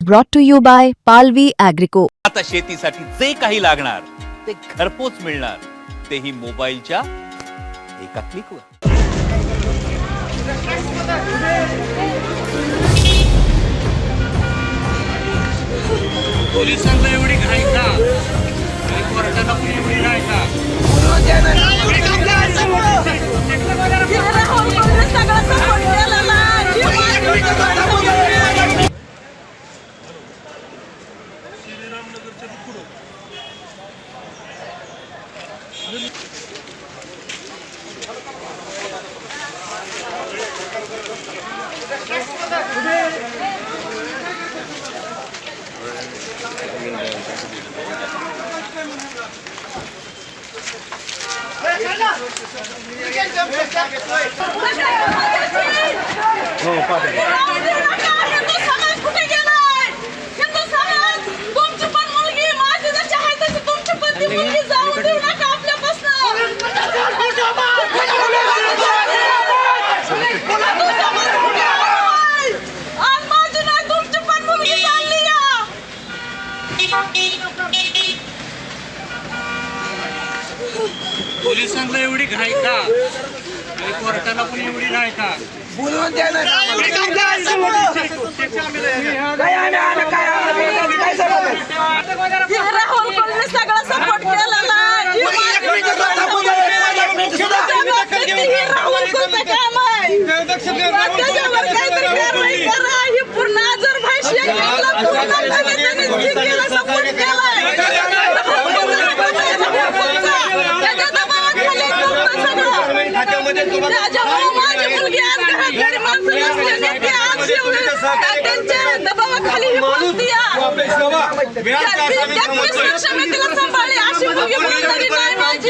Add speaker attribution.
Speaker 1: brought to you by Palvi Agrico.
Speaker 2: आता शेतीसाठी जे काही लागणार ते घरपोच मिळणार, तेही मोबाईलच्या एका क्लिकवर.
Speaker 3: पोलिसांना एवढी घाई का? कोर्टाला पण एवढी घाई का? पोलिसांना एवढी घाई का? कोर्टाला पण एवढी घाई का? बोलवून द्या ना.
Speaker 4: राहुल कोल्हे सगळा सपोर्ट केलेला आहे. राहुल कोल्हे काम आहे. त्याच्यावर काहीतरी कारवाई करा. ही पूर्ण आजरभाषी सपोर्ट केलाय. त्याच्यामुळे माझी मुलगी आज घरात गरीब माणसं नसल्याने ते आज त्यांच्या दबावाखाली ही बोलती आहे. 23 वर्ष मी तिला सांभाळली, अशी मुलगी मला तरी नाही माझी.